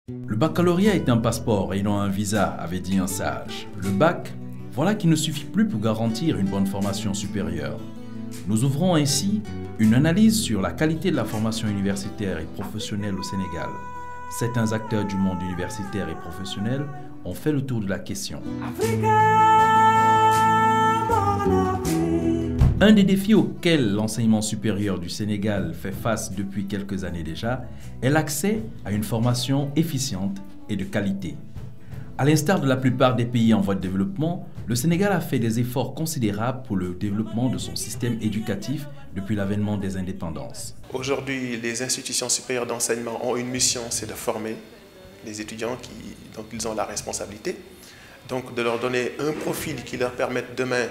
Le baccalauréat est un passeport et non un visa, avait dit un sage. Le bac, voilà qui ne suffit plus pour garantir une bonne formation supérieure. Nous ouvrons ainsi une analyse sur la qualité de la formation universitaire et professionnelle au Sénégal. Certains acteurs du monde universitaire et professionnel ont fait le tour de la question. Un des défis auxquels l'enseignement supérieur du Sénégal fait face depuis quelques années déjà est l'accès à une formation efficiente et de qualité. À l'instar de la plupart des pays en voie de développement, le Sénégal a fait des efforts considérables pour le développement de son système éducatif depuis l'avènement des indépendances. Aujourd'hui, les institutions supérieures d'enseignement ont une mission, c'est de former les étudiants dont ils ont la responsabilité. Donc de leur donner un profil qui leur permette demain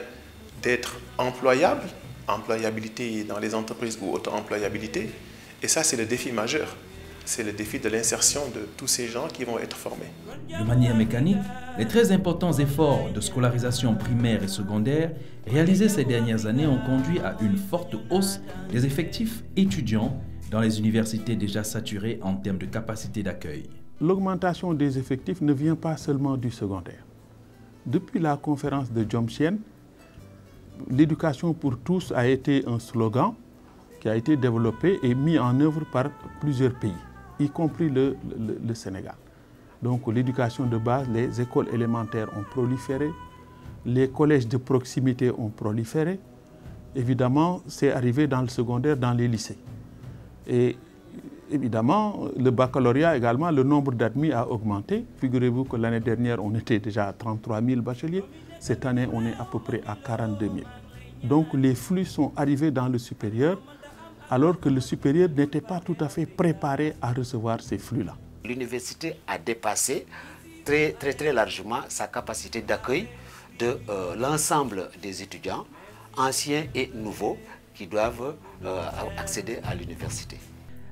d'être employables, employabilité dans les entreprises ou auto-employabilité. Et ça, c'est le défi majeur. C'est le défi de l'insertion de tous ces gens qui vont être formés. De manière mécanique, les très importants efforts de scolarisation primaire et secondaire réalisés ces dernières années ont conduit à une forte hausse des effectifs étudiants dans les universités déjà saturées en termes de capacité d'accueil. L'augmentation des effectifs ne vient pas seulement du secondaire. Depuis la conférence de Jomtien, l'éducation pour tous a été un slogan qui a été développé et mis en œuvre par plusieurs pays, y compris le Sénégal. Donc l'éducation de base, les écoles élémentaires ont proliféré, les collèges de proximité ont proliféré. Évidemment, c'est arrivé dans le secondaire, dans les lycées. Et évidemment, le baccalauréat également, le nombre d'admis a augmenté. Figurez-vous que l'année dernière, on était déjà à 33 000 bacheliers. Cette année, on est à peu près à 42 000. Donc les flux sont arrivés dans le supérieur, alors que le supérieur n'était pas tout à fait préparé à recevoir ces flux-là. L'université a dépassé très largement sa capacité d'accueil de l'ensemble des étudiants, anciens et nouveaux, qui doivent accéder à l'université.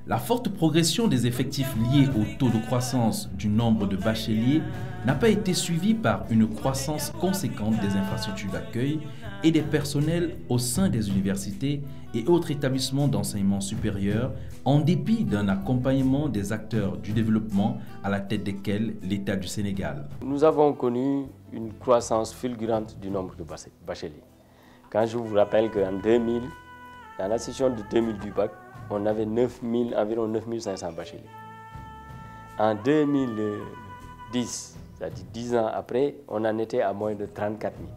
La forte progression des effectifs liés au taux de croissance du nombre de bacheliers n'a pas été suivie par une croissance conséquente des infrastructures d'accueil et des personnels au sein des universités et autres établissements d'enseignement supérieur, en dépit d'un accompagnement des acteurs du développement à la tête desquels l'État du Sénégal. Nous avons connu une croissance fulgurante du nombre de bacheliers. Quand je vous rappelle qu'en 2000, dans la session de 2000 du bac, on avait environ 9500 bacheliers. En 2010, c'est-à-dire 10 ans après, on en était à moins de 34 000.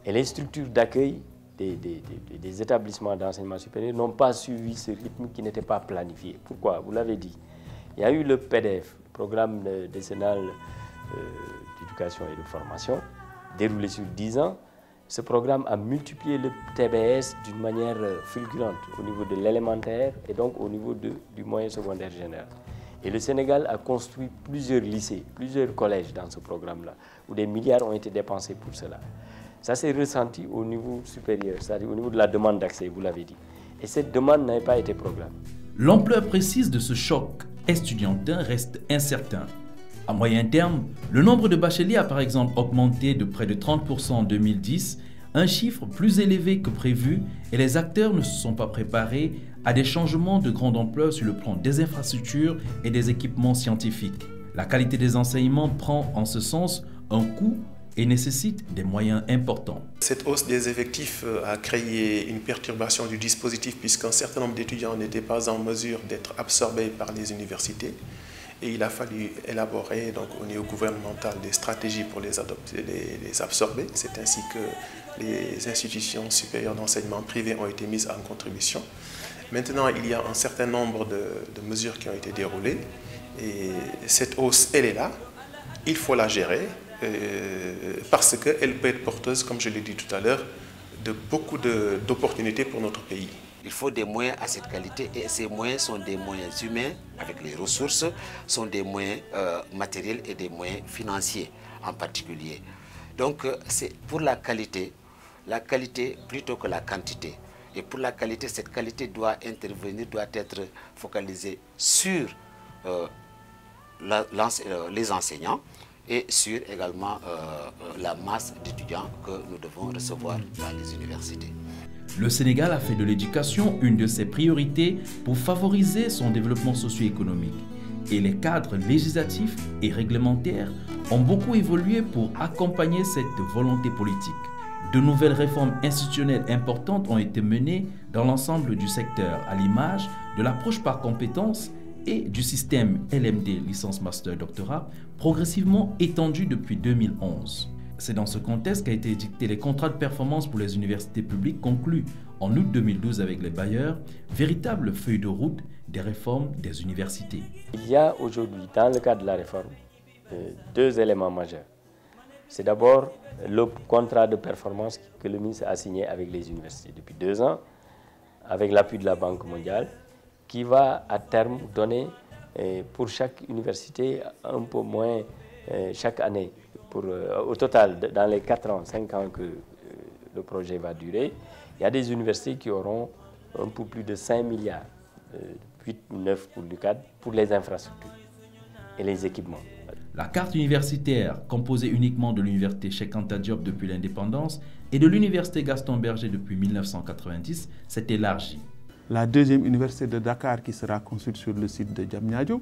Et les structures d'accueil des établissements d'enseignement supérieur n'ont pas suivi ce rythme qui n'était pas planifié. Pourquoi? Vous l'avez dit. Il y a eu le PDF, le programme décennal d'éducation et de formation, déroulé sur 10 ans. Ce programme a multiplié le TBS d'une manière fulgurante au niveau de l'élémentaire et donc au niveau du moyen secondaire général. Et le Sénégal a construit plusieurs lycées, plusieurs collèges dans ce programme-là, où des milliards ont été dépensés pour cela. Ça s'est ressenti au niveau supérieur, c'est-à-dire au niveau de la demande d'accès, vous l'avez dit. Et cette demande n'avait pas été programmée. L'ampleur précise de ce choc estudiantin reste incertain. À moyen terme, le nombre de bacheliers a par exemple augmenté de près de 30% en 2010, un chiffre plus élevé que prévu, et les acteurs ne se sont pas préparés à des changements de grande ampleur sur le plan des infrastructures et des équipements scientifiques. La qualité des enseignements prend en ce sens un coût et nécessite des moyens importants. Cette hausse des effectifs a créé une perturbation du dispositif puisqu'un certain nombre d'étudiants n'étaient pas en mesure d'être absorbés par les universités. Et il a fallu élaborer donc, au niveau gouvernemental des stratégies pour les adopter, les absorber. C'est ainsi que les institutions supérieures d'enseignement privé ont été mises en contribution. Maintenant, il y a un certain nombre de mesures qui ont été déroulées. Et cette hausse, elle est là. Il faut la gérer parce qu'elle peut être porteuse, comme je l'ai dit tout à l'heure, de beaucoup d'opportunités pour notre pays. Il faut des moyens à cette qualité et ces moyens sont des moyens humains avec les ressources, sont des moyens matériels et des moyens financiers en particulier. Donc c'est pour la qualité plutôt que la quantité. Et pour la qualité, cette qualité doit intervenir, doit être focalisée sur les enseignants et sur également la masse d'étudiants que nous devons recevoir dans les universités. Le Sénégal a fait de l'éducation une de ses priorités pour favoriser son développement socio-économique. et les cadres législatifs et réglementaires ont beaucoup évolué pour accompagner cette volonté politique. De nouvelles réformes institutionnelles importantes ont été menées dans l'ensemble du secteur, à l'image de l'approche par compétences et du système LMD, licence master doctorat, progressivement étendu depuis 2011. C'est dans ce contexte qu'a été édicté les contrats de performance pour les universités publiques conclus en août 2012 avec les bailleurs, véritable feuille de route des réformes des universités. Il y a aujourd'hui, dans le cadre de la réforme, deux éléments majeurs. C'est d'abord le contrat de performance que le ministre a signé avec les universités depuis 2 ans, avec l'appui de la Banque mondiale, qui va à terme donner pour chaque université un peu moins chaque année. Au total, dans les 4 ans, 5 ans que le projet va durer, il y a des universités qui auront un peu plus de 5 milliards, 8 ou 9 pour le cadre, pour les infrastructures et les équipements. La carte universitaire, composée uniquement de l'université Cheikh Anta Diop depuis l'indépendance et de l'université Gaston Berger depuis 1990, s'est élargie. La deuxième université de Dakar qui sera construite sur le site de Diamniadio,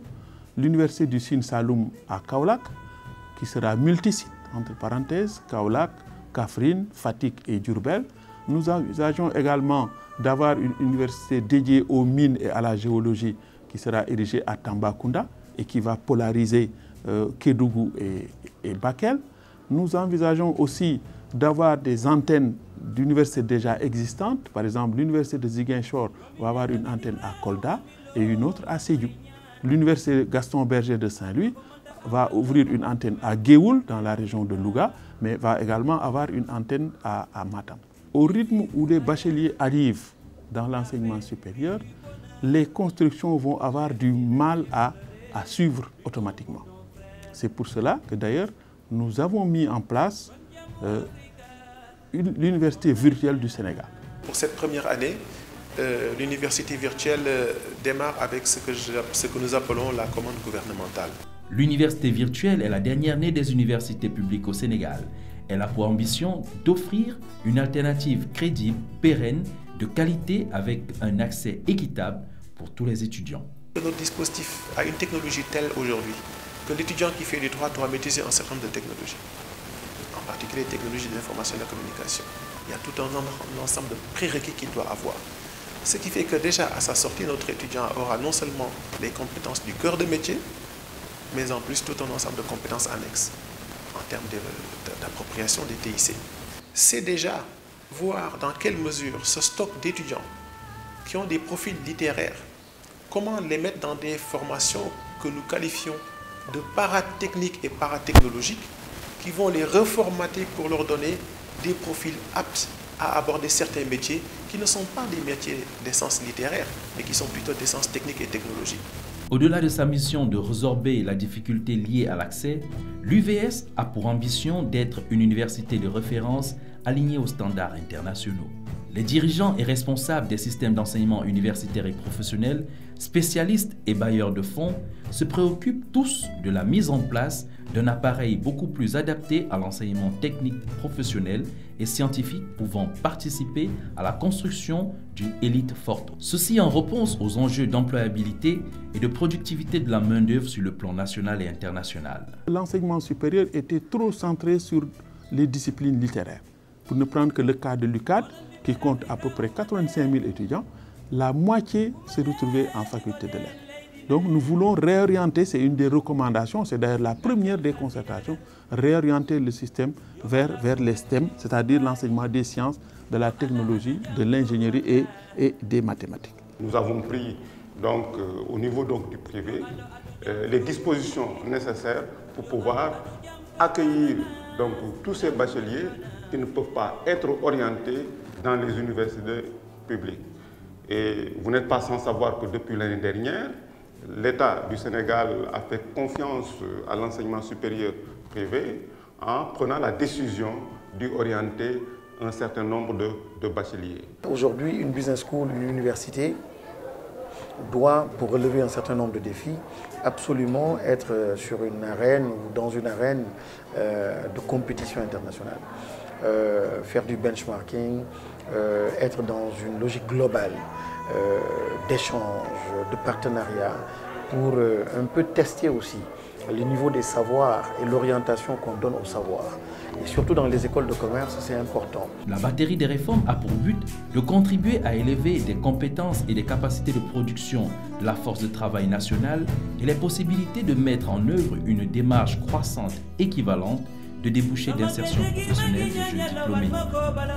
l'université du Sine Saloum à Kaolack, qui sera multisite, entre parenthèses, Kaolack, Kaffrine, Fatick et Diourbel. Nous envisageons également d'avoir une université dédiée aux mines et à la géologie qui sera érigée à Tambacounda et qui va polariser Kédougou et Bakel. Nous envisageons aussi d'avoir des antennes d'universités déjà existantes. Par exemple, l'université de Ziguinchor va avoir une antenne à Kolda et une autre à Sédhiou. L'université Gaston Berger de Saint-Louis va ouvrir une antenne à Géoul, dans la région de Louga, mais va également avoir une antenne à Matam. Au rythme où les bacheliers arrivent dans l'enseignement supérieur, les constructions vont avoir du mal à suivre automatiquement. C'est pour cela que d'ailleurs, nous avons mis en place l'université virtuelle du Sénégal. Pour cette première année, l'université virtuelle démarre avec ce que nous appelons la commande gouvernementale. L'université virtuelle est la dernière née des universités publiques au Sénégal. Elle a pour ambition d'offrir une alternative crédible, pérenne, de qualité avec un accès équitable pour tous les étudiants. Notre dispositif a une technologie telle aujourd'hui que l'étudiant qui fait du droit doit maîtriser un certain nombre de technologies, en particulier les technologies de l'information et de la communication. Il y a tout un ensemble de prérequis qu'il doit avoir. Ce qui fait que déjà à sa sortie, notre étudiant aura non seulement les compétences du cœur de métier, mais en plus tout un ensemble de compétences annexes en termes d'appropriation des TIC. C'est déjà voir dans quelle mesure ce stock d'étudiants qui ont des profils littéraires, comment les mettre dans des formations que nous qualifions de paratechniques et paratechnologiques, qui vont les reformater pour leur donner des profils aptes à aborder certains métiers qui ne sont pas des métiers d'essence littéraire, mais qui sont plutôt d'essence technique et technologique. Au-delà de sa mission de résorber la difficulté liée à l'accès, l'UVS a pour ambition d'être une université de référence alignée aux standards internationaux. Les dirigeants et responsables des systèmes d'enseignement universitaire et professionnel, spécialistes et bailleurs de fonds, se préoccupent tous de la mise en place d'un appareil beaucoup plus adapté à l'enseignement technique professionnel et scientifique pouvant participer à la construction d'une élite forte. Ceci en réponse aux enjeux d'employabilité et de productivité de la main-d'œuvre sur le plan national et international. L'enseignement supérieur était trop centré sur les disciplines littéraires. Pour ne prendre que le cas de l'UCAD, qui compte à peu près 85 000 étudiants, la moitié se retrouvait en faculté de lettres. Donc nous voulons réorienter, c'est une des recommandations, c'est d'ailleurs la première des concertations, réorienter le système vers les STEM, c'est-à-dire l'enseignement des sciences, de la technologie, de l'ingénierie et des mathématiques. Nous avons pris donc, au niveau donc, du privé les dispositions nécessaires pour pouvoir accueillir donc, tous ces bacheliers qui ne peuvent pas être orientés dans les universités publiques. Et vous n'êtes pas sans savoir que depuis l'année dernière, l'État du Sénégal a fait confiance à l'enseignement supérieur privé en prenant la décision d'orienter un certain nombre de bacheliers. Aujourd'hui, une business school, une université, doit, pour relever un certain nombre de défis, absolument être sur une arène ou dans une arène de compétition internationale. Faire du benchmarking, être dans une logique globale d'échange, de partenariat, pour un peu tester aussi le niveau des savoirs et l'orientation qu'on donne au savoir. Et surtout dans les écoles de commerce, c'est important. La batterie des réformes a pour but de contribuer à élever des compétences et des capacités de production de la force de travail nationale et les possibilités de mettre en œuvre une démarche croissante équivalente de débouchés d'insertion professionnelle des jeunes diplômés.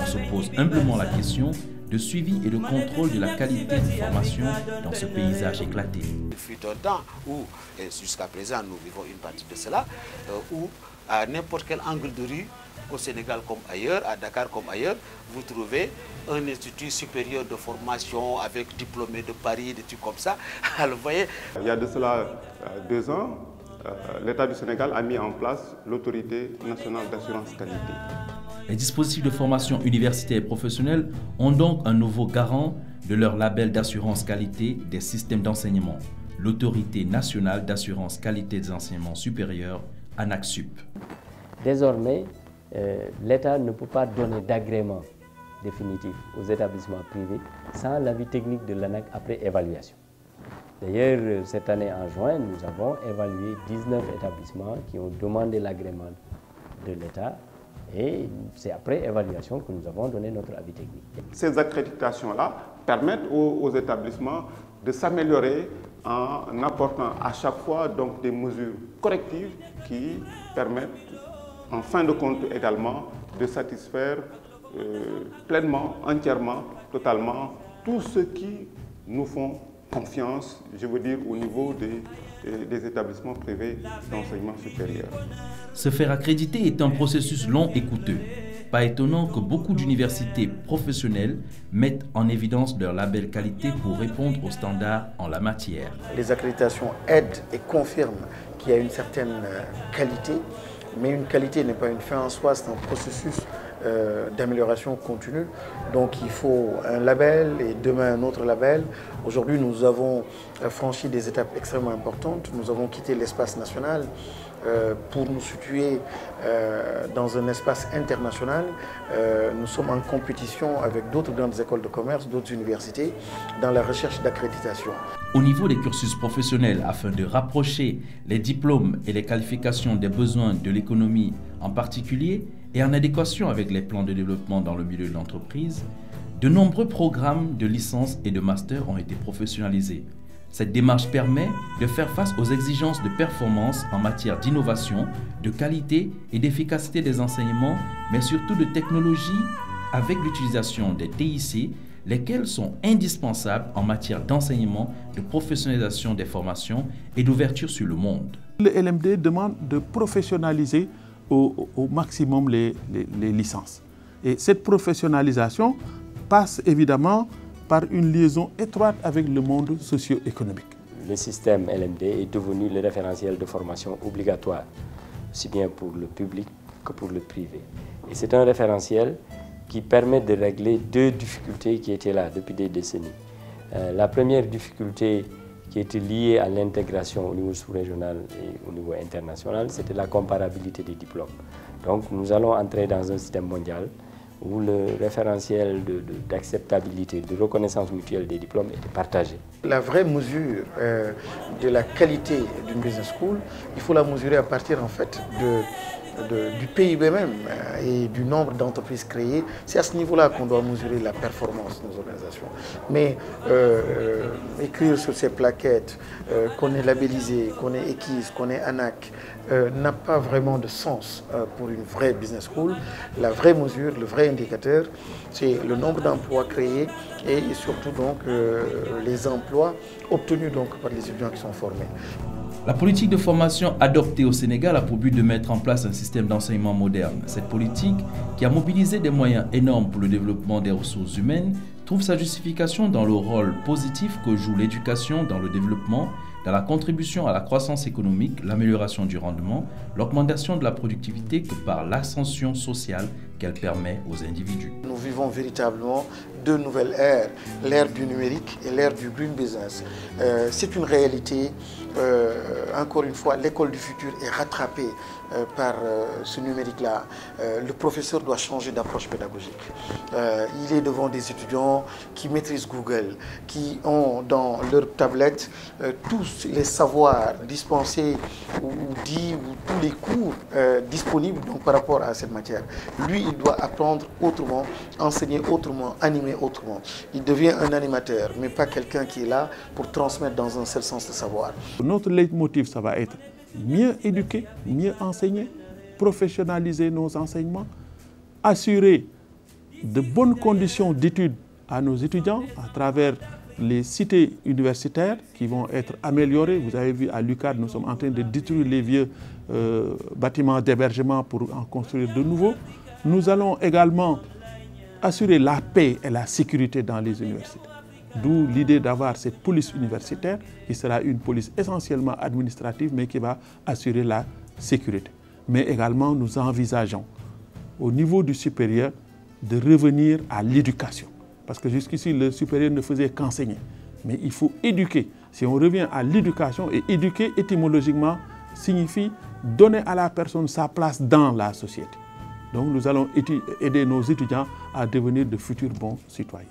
On se pose humblement la question de suivi et de contrôle de la qualité de formation dans ce paysage éclaté. Il fut un temps où, jusqu'à présent nous vivons une partie de cela, où à n'importe quel angle de rue, au Sénégal comme ailleurs, à Dakar comme ailleurs, vous trouvez un institut supérieur de formation avec diplômés de Paris, des trucs comme ça. Alors, vous voyez, il y a de cela 2 ans, l'État du Sénégal a mis en place l'autorité nationale d'assurance qualité. Les dispositifs de formation universitaire et professionnelle ont donc un nouveau garant de leur label d'assurance qualité des systèmes d'enseignement, l'autorité nationale d'assurance qualité des enseignements supérieurs, ANAQ-Sup. Désormais, l'État ne peut pas donner d'agrément définitif aux établissements privés sans l'avis technique de l'ANAQ après évaluation. D'ailleurs, cette année en juin, nous avons évalué 19 établissements qui ont demandé l'agrément de l'État et c'est après évaluation que nous avons donné notre avis technique. Ces accréditations-là permettent aux établissements de s'améliorer en apportant à chaque fois donc, des mesures correctives qui permettent en fin de compte également de satisfaire pleinement, entièrement, totalement tous ceux qui nous font confiance, je veux dire au niveau des établissements privés d'enseignement supérieur. Se faire accréditer est un processus long et coûteux. Pas étonnant que beaucoup d'universités professionnelles mettent en évidence leur label qualité pour répondre aux standards en la matière. Les accréditations aident et confirment qu'il y a une certaine qualité, mais une qualité n'est pas une fin en soi, c'est un processus d'amélioration continue. Donc il faut un label et demain un autre label. Aujourd'hui, nous avons franchi des étapes extrêmement importantes. Nous avons quitté l'espace national pour nous situer dans un espace international. Nous sommes en compétition avec d'autres grandes écoles de commerce, d'autres universités, dans la recherche d'accréditation. Au niveau des cursus professionnels, afin de rapprocher les diplômes et les qualifications des besoins de l'économie en particulier, et en adéquation avec les plans de développement dans le milieu de l'entreprise, de nombreux programmes de licence et de master ont été professionnalisés. Cette démarche permet de faire face aux exigences de performance en matière d'innovation, de qualité et d'efficacité des enseignements, mais surtout de technologie avec l'utilisation des TIC, lesquels sont indispensables en matière d'enseignement, de professionnalisation des formations et d'ouverture sur le monde. Le LMD demande de professionnaliser au maximum les licences. Et cette professionnalisation passe évidemment par une liaison étroite avec le monde socio-économique. Le système LMD est devenu le référentiel de formation obligatoire, aussi bien pour le public que pour le privé. Et c'est un référentiel qui permet de régler 2 difficultés qui étaient là depuis des décennies. La première difficulté qui était liée à l'intégration au niveau sous-régional et au niveau international, c'était la comparabilité des diplômes. Donc nous allons entrer dans un système mondial où le référentiel d'acceptabilité, de reconnaissance mutuelle des diplômes était partagé. La vraie mesure de la qualité d'une business school, il faut la mesurer à partir en fait du PIB même et du nombre d'entreprises créées. C'est à ce niveau-là qu'on doit mesurer la performance de nos organisations. Mais écrire sur ces plaquettes qu'on est labellisé, qu'on est EKIS, qu'on est ANAQ, n'a pas vraiment de sens pour une vraie business school. La vraie mesure, le vrai indicateur, c'est le nombre d'emplois créés et surtout donc les emplois obtenus donc par les étudiants qui sont formés. La politique de formation adoptée au Sénégal a pour but de mettre en place un système d'enseignement moderne. Cette politique, qui a mobilisé des moyens énormes pour le développement des ressources humaines, trouve sa justification dans le rôle positif que joue l'éducation dans le développement, dans la contribution à la croissance économique, l'amélioration du rendement, l'augmentation de la productivité que par l'ascension sociale qu'elle permet aux individus. Nous vivons véritablement deux nouvelles ères, l'ère du numérique et l'ère du green business. C'est une réalité. Encore une fois, l'école du futur est rattrapée par ce numérique-là. Le professeur doit changer d'approche pédagogique. Il est devant des étudiants qui maîtrisent Google, qui ont dans leur tablette tous les savoirs dispensés ou dits, ou tous les cours disponibles donc, par rapport à cette matière. Lui, il doit apprendre autrement, enseigner autrement, animer autrement. Il devient un animateur, mais pas quelqu'un qui est là pour transmettre dans un seul sens le savoir. Notre leitmotiv, ça va être mieux éduquer, mieux enseigner, professionnaliser nos enseignements, assurer de bonnes conditions d'études à nos étudiants à travers les cités universitaires qui vont être améliorées. Vous avez vu à l'UCAD, nous sommes en train de détruire les vieux bâtiments d'hébergement pour en construire de nouveaux. Nous allons également assurer la paix et la sécurité dans les universités. D'où l'idée d'avoir cette police universitaire qui sera une police essentiellement administrative mais qui va assurer la sécurité. Mais également nous envisageons au niveau du supérieur de revenir à l'éducation. Parce que jusqu'ici le supérieur ne faisait qu'enseigner. Mais il faut éduquer. Si on revient à l'éducation, et éduquer étymologiquement signifie donner à la personne sa place dans la société. Donc nous allons aider nos étudiants à devenir de futurs bons citoyens.